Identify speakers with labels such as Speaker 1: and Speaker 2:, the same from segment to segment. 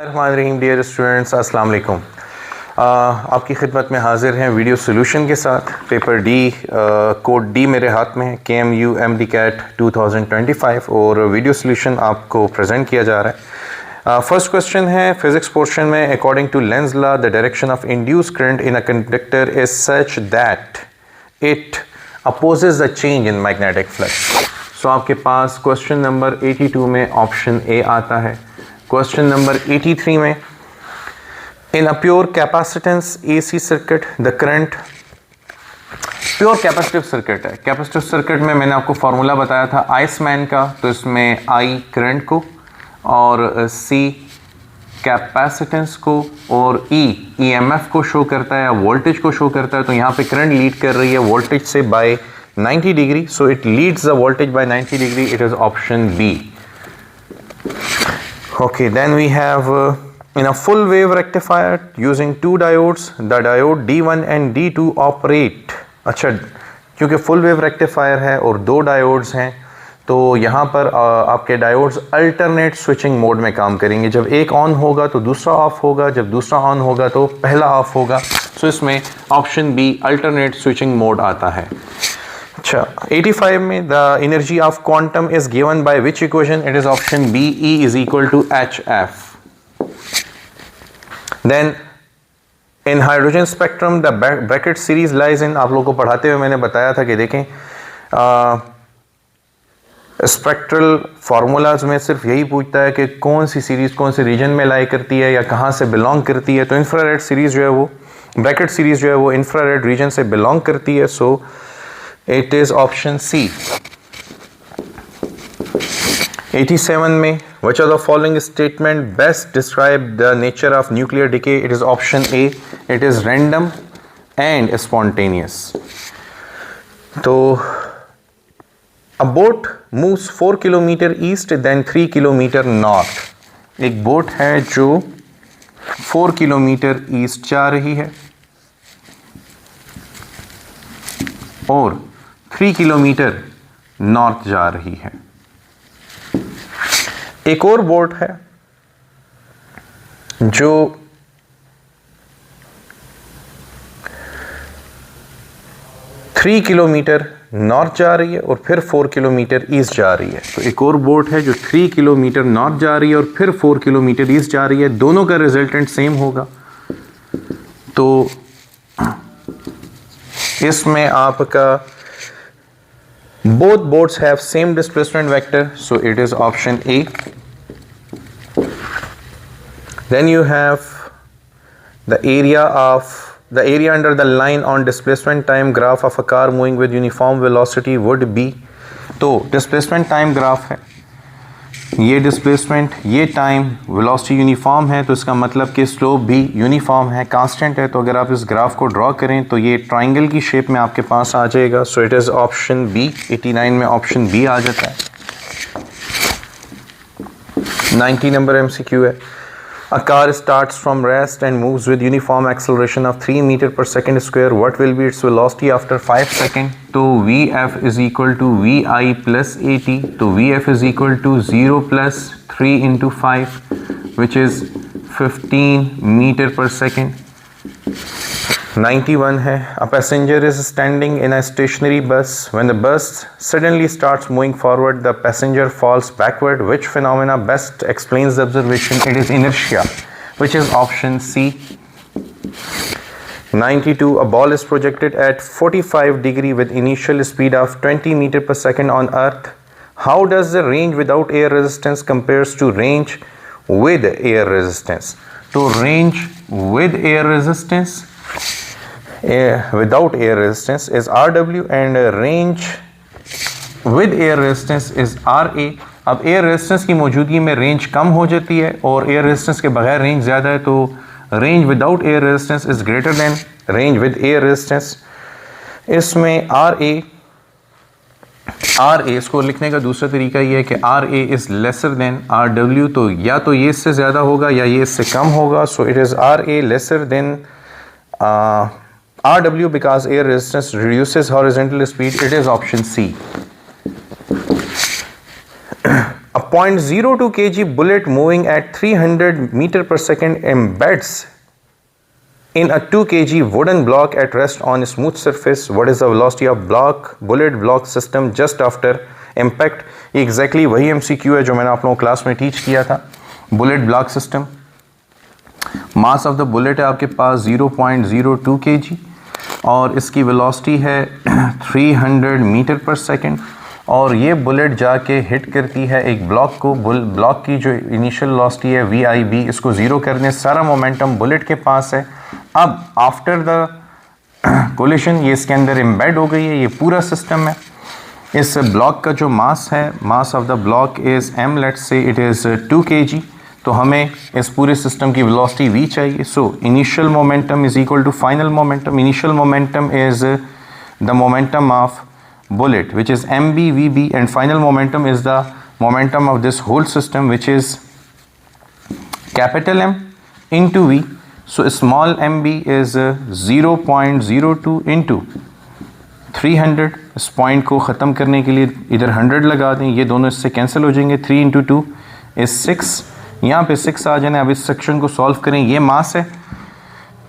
Speaker 1: रहीम dear students, अस्सलाम वालेकुम। आपकी खिदमत में हाजिर हैं वीडियो सोल्यूशन के साथ। पेपर डी कोड डी मेरे हाथ में है, KMU MD-CAT 2025 और वीडियो सोल्यूशन आपको प्रेजेंट किया जा रहा है। फर्स्ट क्वेश्चन है फिजिक्स पोर्शन में, according to Lenz law the direction of induced current in a conductor is such that it opposes the change in magnetic flux. So आपके पास क्वेश्चन नंबर 82 में ऑप्शन ए आता है। क्वेश्चन नंबर 83 में, in a pure capacitance AC circuit the current, pure capacitive circuit है। Capacitive circuit में मैंने आपको फॉर्मूला बताया था आइसमैन का, तो इसमें I करंट को और C कैपेसिटेंस को और E EMF को शो करता है या वोल्टेज को शो करता है। तो यहाँ पे करंट लीड कर रही है वोल्टेज से by 90 degree, so it leads the voltage by 90 degree. It is option B. Okay, then we have in a full wave rectifier using two diodes, the diode D1 and D2 operate. अच्छा, क्योंकि full wave rectifier है और दो diodes हैं तो यहाँ पर आपके diodes alternate switching mode में काम करेंगे। जब एक ऑन होगा तो दूसरा ऑफ होगा, जब दूसरा ऑन होगा तो पहला ऑफ होगा। सो इसमें option B alternate switching mode आता है। अच्छा, 85 में the energy of quantum is given by which equation? It is option B, E is equal to HF. Then in hydrogen spectrum the bracket series lies in, आप लोगों को पढ़ाते हुए मैंने बताया था कि देखें स्पेक्ट्रल फार्मूलाज में सिर्फ यही पूछता है कि कौन सी सीरीज कौन से रीजन में लाई करती है या कहाँ से बिलोंग करती है। तो इंफ्रारेड सीरीज जो है वो, ब्रैकेट सीरीज जो है वो इंफ्रारेड रीजन से बिलोंग करती है। सो it is option C. 87 में, which of the following statement best describe the nature of nuclear decay? It is option A. It is random and spontaneous. तो a boat moves 4 kilometer east then 3 kilometer north. एक boat है जो 4 kilometre east जा रही है और 3 kilometre north जा रही है। एक और बोट है जो 3 किलोमीटर नॉर्थ जा रही है और फिर 4 किलोमीटर ईस्ट जा रही है। तो एक और बोट है जो 3 किलोमीटर नॉर्थ जा रही है और फिर 4 किलोमीटर ईस्ट जा रही है। दोनों का रिजल्टेंट सेम होगा। तो इसमें आपका both boats have same displacement vector, so it is option A. Then you have the area under the line on displacement time graph of a car moving with uniform velocity would be, तो displacement time graph है, ये displacement, ये time, velocity uniform है, तो इसका मतलब कि slope भी यूनिफॉर्म है, कांस्टेंट है। तो अगर आप इस ग्राफ को ड्रॉ करें तो ये ट्राइंगल की शेप में आपके पास आ जाएगा। So it is option B. 89 में ऑप्शन B आ जाता है। 90 नंबर MCQ है। A car starts from rest and moves with uniform acceleration of 3 meter per second square. What will be its velocity after 5 seconds? तो VF is equal to VI plus AT. तो VF is equal to 0 plus 3 into 5, which is 15 meter per second. 91 है. A passenger is standing in a stationary bus. When the bus suddenly starts moving forward, the passenger falls backward. Which phenomena best explains the observation? It is inertia, which is option C. 92. A ball is projected at 45 degree with initial speed of 20 meter per second on Earth. How does the range without air resistance compares to range with air resistance? So range with air resistance, without air resistance is RW and range with air resistance is RA. अब air resistance की मौजूदगी में range कम हो जाती है और air resistance के बगैर रेंज ज़्यादा है, तो range without air resistance is greater than range with air resistance. इसमें RA इसको लिखने का दूसरा तरीका ये है कि RA is lesser than RW, तो या तो ये इससे ज़्यादा होगा या ये इससे कम होगा। So it is RA lesser than RW because air resistance reduces horizontal speed. It is option C. A 0.02 kg bullet moving at 300 meter per second embeds in a 2 kg wooden block at rest on a smooth surface. What is the velocity of bullet block system just after impact? ये exactly वही MCQ है जो मैंने आप लोगों को class में teach किया था. Bullet block system, mass of the bullet है आपके पास 0.02 kg और इसकी वेलोसिटी है 300 मीटर पर सेकेंड और ये बुलेट जाके हिट करती है एक ब्लॉक को. ब्लॉक की जो इनिशियल वेलोसिटी है VIB, इसको ज़ीरो करने सारा मोमेंटम बुलेट के पास है. अब आफ्टर द कोलिशन ये इसके अंदर एम्बेड हो गई है, ये पूरा सिस्टम है. इस ब्लॉक का जो मास है, mass of the block is m, let's say it is 2 kg. तो हमें इस पूरे सिस्टम की वेलोसिटी v चाहिए. So initial momentum is equal to final momentum. Initial momentum is the momentum of bullet which is mb vb and final momentum is the momentum of this whole system which is capital M into v. So small mb is 0.02 into 300. इस point को ख़त्म करने के लिए इधर 100 लगा दें, ये दोनों इससे कैंसिल हो जाएंगे. 3 into 2 is 6. यहाँ पे 6 आ जाना. अब इस सेक्शन को सॉल्व करें. ये मास है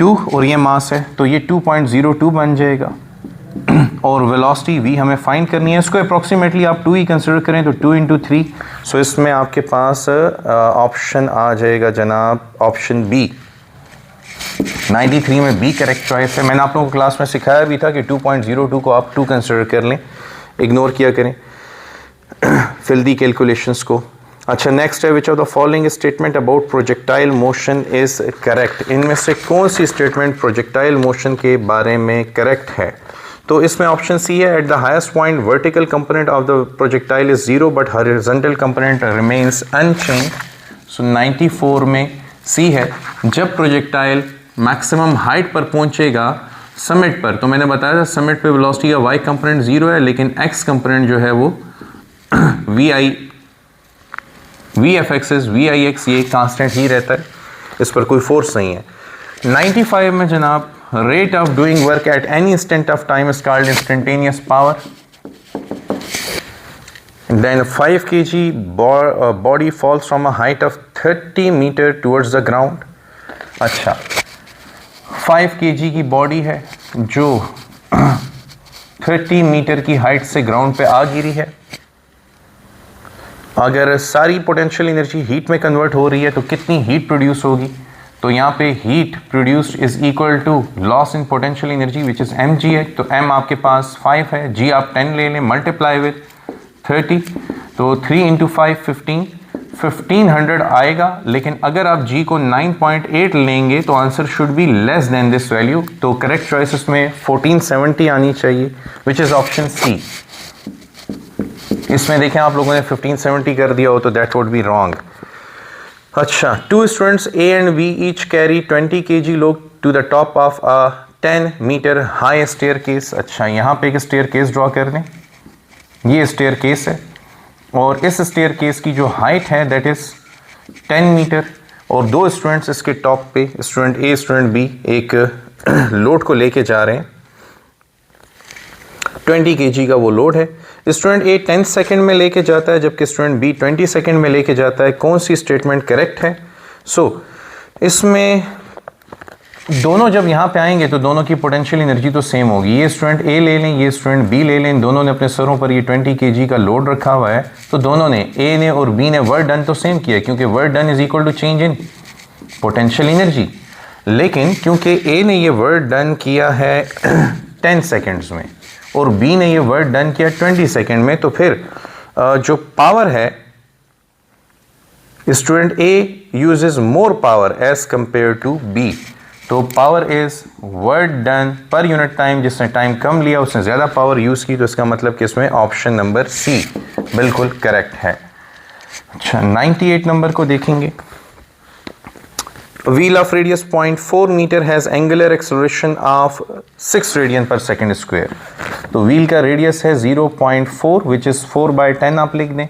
Speaker 1: 2 और ये मास है तो ये 2.02 बन जाएगा और वेलोसिटी v हमें फाइंड करनी है. इसको अप्रॉक्सीमेटली आप 2 ही कंसिडर करें तो 2 into 3. सो इसमें आपके पास ऑप्शन आ जाएगा जनाब ऑप्शन बी. 93 में बी करेक्ट चॉइस है. मैंने आप लोगों को क्लास में सिखाया भी था कि 2.02 को आप 2 कंसिडर कर लें, इग्नोर किया करें फिल्दी कैलकुलेशंस को. अच्छा, नेक्स्ट है which of the following statement about projectile motion is correct. इनमें से कौन सी स्टेटमेंट प्रोजेक्टाइल मोशन के बारे में करेक्ट है? तो इसमें ऑप्शन सी है. At the highest point vertical component of the projectile is 0 but horizontal component remains unchange. So 94 में सी है. जब प्रोजेक्टाइल मैक्सिमम हाइट पर पहुंचेगा समिट पर, तो मैंने बताया था समिट पे वेलोसिटी का वाई कंपोनेंट 0 है लेकिन एक्स कंपोनेंट जो है वो VFX ये कांस्टेंट ही रहता है, इस पर कोई फोर्स नहीं है. 95 में जनाब rate of doing work at any instant of time is called instantaneous power. Then 5 kg body falls from a height of 30 meter towards the ground. अच्छा, 5 kg की बॉडी है जो 30 मीटर की हाइट से ग्राउंड पे आ गिरी है. अगर सारी पोटेंशियल एनर्जी हीट में कन्वर्ट हो रही है तो कितनी हीट प्रोड्यूस होगी? तो यहाँ पे heat produced is equal to loss in potential energy which is mg है. तो m आपके पास 5 है, g आप 10 ले लें, मल्टीप्लाई विद 30. तो 3 into 5 1500 आएगा. लेकिन अगर आप g को 9.8 लेंगे तो answer should be less than this value. तो करेक्ट चॉइस इसमें 1470 आनी चाहिए विच इज़ ऑप्शन सी. इसमें देखें आप लोगों ने 1570 कर दिया हो तो दैट वुड बी रॉन्ग. अच्छा, 2 students A and B each carry 20 kg load to the top of a 10 meter high staircase. अच्छा, यहाँ पे एक staircase ड्रॉ कर दें. ये staircase है और इस staircase की जो हाइट है that is 10 मीटर और 2 स्टूडेंट्स इसके टॉप पे, स्टूडेंट A स्टूडेंट B, एक लोड को लेके जा रहे हैं. 20 kg का वो लोड है. स्टूडेंट A 10 सेकंड में लेके जाता है जबकि स्टूडेंट B 20 सेकंड में लेके जाता है. कौन सी स्टेटमेंट करेक्ट है? सो इसमें दोनों जब यहाँ पे आएंगे तो दोनों की पोटेंशियल एनर्जी तो सेम होगी. ये स्टूडेंट A ले लें, ये स्टूडेंट B ले लें, दोनों ने अपने सरों पर ये 20 kg का लोड रखा हुआ है. तो दोनों ने, A ने और B ने वर्क डन तो सेम किया क्योंकि work done is equal to change in potential energy. लेकिन क्योंकि A ने ये वर्क डन किया है 10 सेकेंड्स में और B ने ये वर्क डन किया 20 सेकेंड में, तो फिर जो पावर है student A uses more power as compare to B. तो power is work done per unit time. जिसने टाइम कम लिया उसने ज़्यादा पावर यूज़ की. तो इसका मतलब कि इसमें ऑप्शन नंबर सी बिल्कुल करेक्ट है. अच्छा, 98 नंबर को देखेंगे. Wheel of radius 0.4 meter has angular acceleration of 6 radian per second square. तो व्हील का रेडियस है 0.4 विच इज़ 4/10 आप लिख दें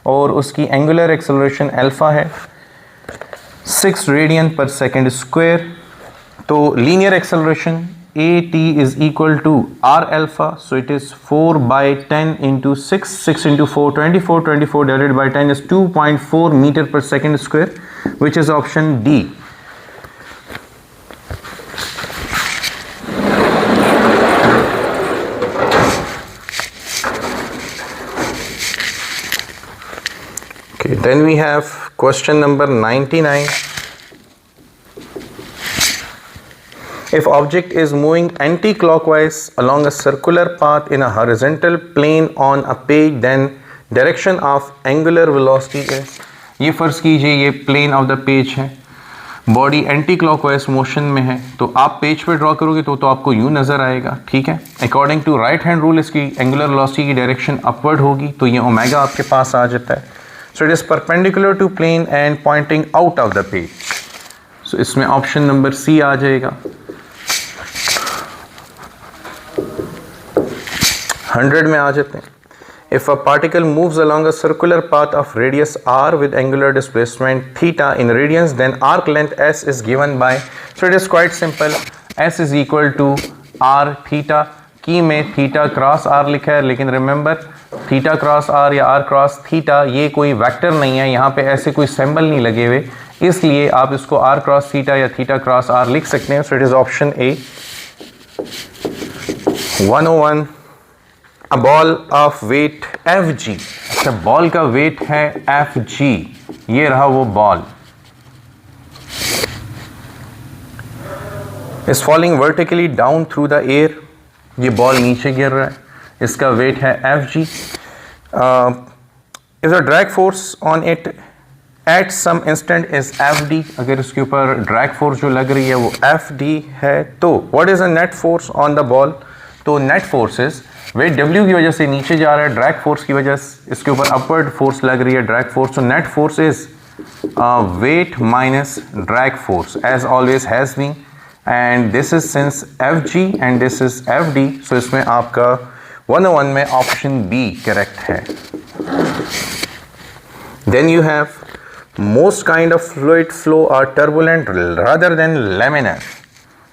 Speaker 1: और उसकी एंगुलर एक्सेलरेशन अल्फा है 6 रेडियन पर सेकेंड स्क्वायर. तो linear acceleration AT is equal to R alpha, so it is 4 by 10 into 6, 6 into 4, 24, 24 divided by 10 is 2.4 meter per second square, which is option D. Okay, then we have question number 99. If object is moving anti-clockwise along a circular path in a horizontal plane on a page, then direction of angular velocity is, ये फर्ज कीजिए ये plane of the page है, body anti clockwise motion में है, तो आप page पे ड्रॉ करोगे तो आपको यूं नजर आएगा, ठीक है। According to right hand rule इसकी एंगुलर वेलोसिटी की डायरेक्शन अपवर्ड होगी, तो ये ओमेगा आपके पास आ जाता है। So it is perpendicular to plane and pointing out of the page, so इसमें ऑप्शन नंबर सी आ जाएगा। 100 में आ जाते हैं। If a particle moves along a circular path of radius r with angular displacement theta in radians, then arc length s is given by, so it is quite simple, s is equal to r theta, की में theta cross r लिखा है, लेकिन remember theta cross r या r cross theta ये कोई vector नहीं है, यहाँ पे ऐसे कोई सिंबल नहीं लगे हुए, इसलिए आप इसको r क्रॉस थीटा या थीटा क्रॉस r लिख सकते हैं। सो it is option A. 101, A ball of weight Fg, अच्छा बॉल का वेट है Fg, ये रहा वो ball, is falling vertically down through the air, ये बॉल नीचे गिर रहा है, इसका वेट है Fg। If the drag force on it at some instant is Fd, अगर इसके ऊपर ड्रैग फोर्स जो लग रही है वो Fd है, तो what is the net force on the ball, तो नेट फोर्सेस वेट W की वजह से नीचे जा रहा है, ड्रैग फोर्स की वजह से इसके ऊपर अपवर्ड फोर्स लग रही है ड्रैग फोर्स, तो net force is weight minus drag force as always has been, and this is since Fg and this is Fd, so इसमें आपका 101 में ऑप्शन बी करेक्ट है। Then you have most kind of fluid flow are turbulent rather than laminar,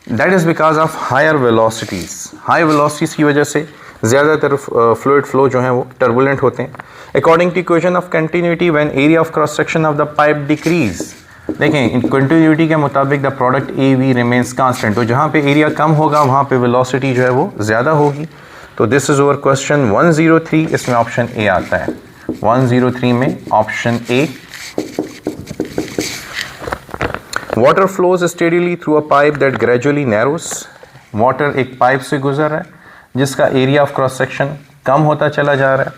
Speaker 1: that is because of higher velocities, high velocities की वजह से ज़्यादातर fluid flow जो है वो टर्बुलेंट होते हैं। According to equation of continuity when area of cross section of the pipe decrease, देखें इन कंटिन्यूटी के मुताबिक the product A V remains constant, तो जहाँ पे एरिया कम होगा वहाँ पे वेलोसिटी जो है वो ज़्यादा होगी, तो दिस इज ओवर क्वेश्चन 103, इसमें ऑप्शन ए आता है। 103 में option A. Water flows steadily through a pipe that gradually narrows, water एक पाइप से गुजर रहा है जिसका एरिया ऑफ क्रॉस सेक्शन कम होता चला जा रहा है।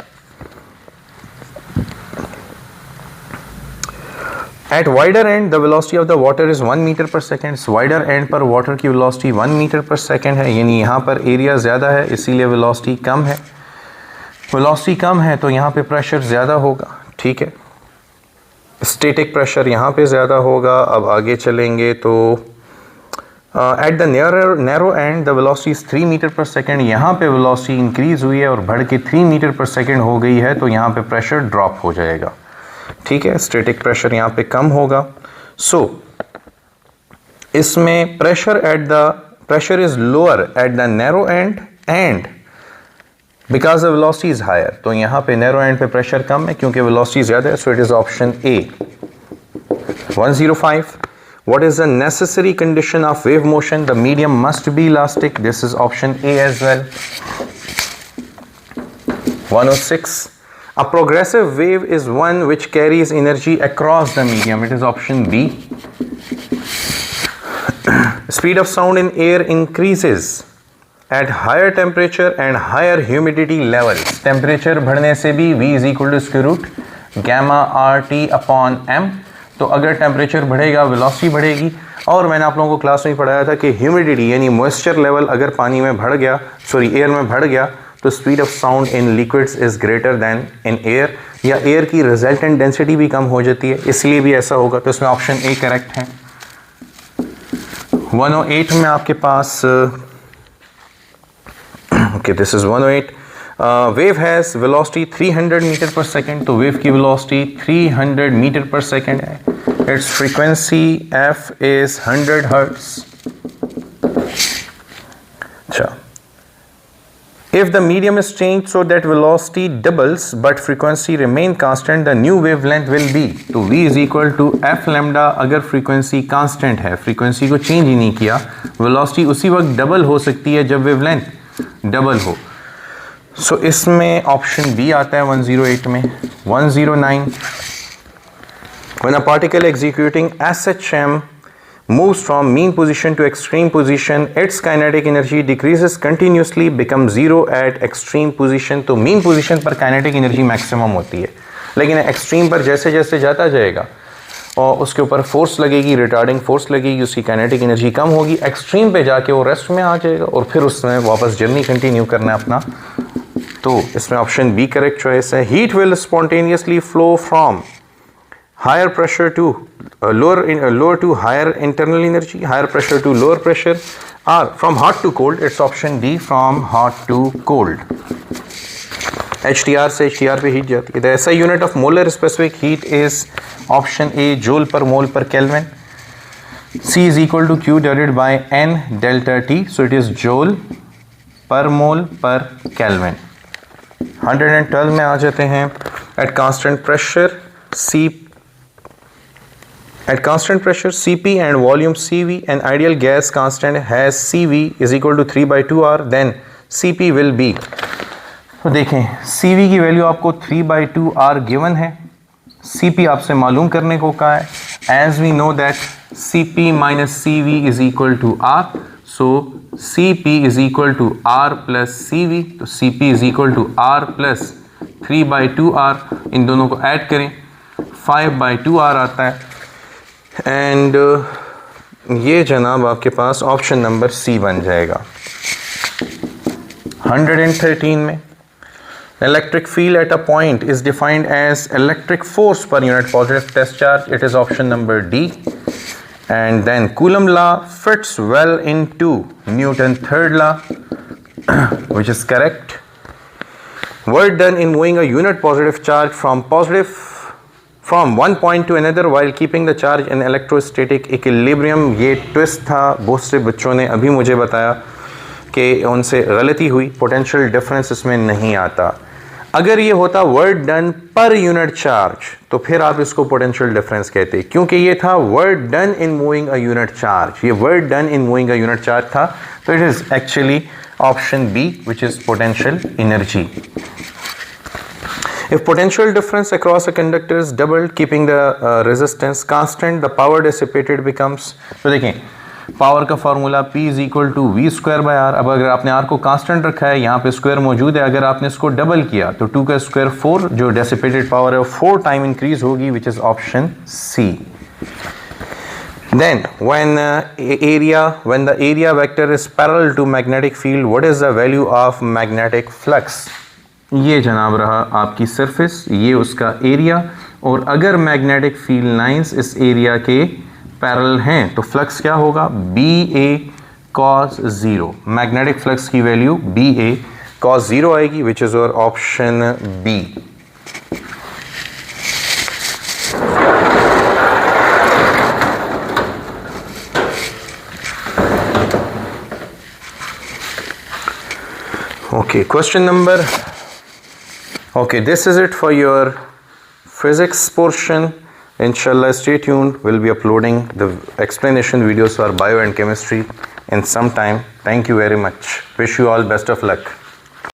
Speaker 1: At wider end the velocity of the water is 1 metre per second, wider end पर वाटर की वेलोसिटी 1 मीटर पर सेकेंड है, यानी यहाँ पर एरिया ज़्यादा है इसीलिए वेलोसिटी कम है, वेलोसिटी कम है तो यहाँ पे प्रेशर ज़्यादा होगा, ठीक है, स्टैटिक प्रेशर यहाँ पे ज़्यादा होगा। अब आगे चलेंगे तो at the narrow end the velocity is 3 metre per second, यहाँ पे वेलोसिटी इंक्रीज हुई है और बढ़ के 3 मीटर पर सेकेंड हो गई है, तो यहाँ पे प्रेशर ड्रॉप हो जाएगा, ठीक है, स्टैटिक प्रेशर यहाँ पे कम होगा। सो इसमें pressure is lower at the narrow end because the velocity is higher, तो यहाँ पे नैरो एंड पे प्रेशर कम है क्योंकि वेलोसिटी ज़्यादा है, so it is option A. 105, what is the necessary condition of wave motion, the medium must be elastic, this is option A as well। 106, a progressive wave is one which carries energy across the medium, it is option B। Speed of sound in air increases at higher temperature and higher humidity levels, temperature बढ़ने से भी V is equal to square root gamma RT upon M, तो अगर temperature बढ़ेगा velocity बढ़ेगी, और मैंने आप लोगों को क्लास में पढ़ाया था कि ह्यूमिडिटी यानी मॉइस्चर लेवल अगर पानी में बढ़ गया, एयर में बढ़ गया, तो speed of sound in liquids is greater then in air, या एयर की रिजल्टेंट डेंसिटी भी कम हो जाती है, इसलिए भी ऐसा होगा, तो इसमें ऑप्शन ए करेक्ट है। 108 में आपके पास okay this is 108, wave has velocity 300 metre per second, तो वेव की वेलोसिटी 300 मीटर पर सेकेंड है, its frequency f is 100 hertz, If the medium is changed so that velocity doubles but frequency remain constant, the new wavelength will be. तो v is equal to f lambda. अगर frequency constant है, frequency को change ही नहीं किया, velocity उसी वक्त double हो सकती है जब wavelength double हो. So इसमें option B आता है 108 में. 109. When a particle executing SHM moves from mean position to extreme position, its kinetic energy decreases continuously, becomes zero at extreme position. तो mean position पर kinetic energy maximum होती है, लेकिन extreme पर जैसे जैसे जाता जाएगा और उसके ऊपर force लगेगी, retarding force लगेगी, उसकी kinetic energy कम होगी, extreme पे जाके वो rest में आ जाएगा और फिर उसमें वापस journey continue करना है अपना. तो इसमें option B correct choice है. Heat will spontaneously flow from higher pressure to lower to higher internal energy, higher pressure to lower pressure, or from hot to cold. It's option D, from hot to cold. HTR से HTR पे heat जाती है. The SI unit of molar specific heat is option A, joule per mole per Kelvin. C is equal to Q divided by N delta T. So it is joule per mole per Kelvin. 112 में आ जाते हैं. At constant pressure Cp and volume Cv, an ideal gas constant has Cv is equal to 3/2R, then Cp will be. तो देखें Cv की value आपको 3/2R given है, Cp आपसे मालूम करने को कहा है. As we know that Cp minus Cv is equal to R, so Cp is equal to R plus Cv. तो Cp is equal to R plus 3/2R. इन दोनों को ऐड करें 5/2R आता है. एंड ये जनाब आपके पास ऑप्शन नंबर सी बन जाएगा. 113 में electric field at a point is defined as electric force per unit positive test charge. It is option number D. And then Coulomb law fits well into Newton third law, which is correct. Work done in moving a unit positive charge from one point to another while keeping the charge in electrostatic equilibrium. ये twist था, बहुत से बच्चों ने अभी मुझे बताया कि उनसे गलती हुई, पोटेंशियल डिफरेंस इसमें नहीं आता. अगर ये होता work done per unit charge तो फिर आप इसको पोटेंशियल डिफरेंस कहते, क्योंकि ये था work done in moving a unit charge, ये work done in moving a unit charge था. तो it is actually option B, which is potential energy. If potential difference across a conductor is doubled, keeping the resistance constant, the power dissipated becomes. तो देखें power का formula P is equal to V square by R. अब अगर आपने R को constant रखा है, यहाँ पे स्क्वायर मौजूद है, अगर आपने इसको डबल किया तो 2 का स्क्वायर 4, जो डिसिपेटेड पावर है 4 टाइम इंक्रीज होगी, which is option C. Then when the area vector is parallel to magnetic field, what is the value of magnetic flux? ये जनाब रहा आपकी सरफेस, ये उसका एरिया, और अगर मैग्नेटिक फील्ड लाइंस इस एरिया के पैरेलल हैं तो फ्लक्स क्या होगा, BA cos 0. मैग्नेटिक फ्लक्स की वैल्यू BA cos 0 आएगी, विच इज और option B. Okay, question number. Okay, this is it for your physics portion. Inshallah, stay tuned. We'll be uploading the explanation videos for bio and chemistry in some time. Thank you very much. Wish you all best of luck.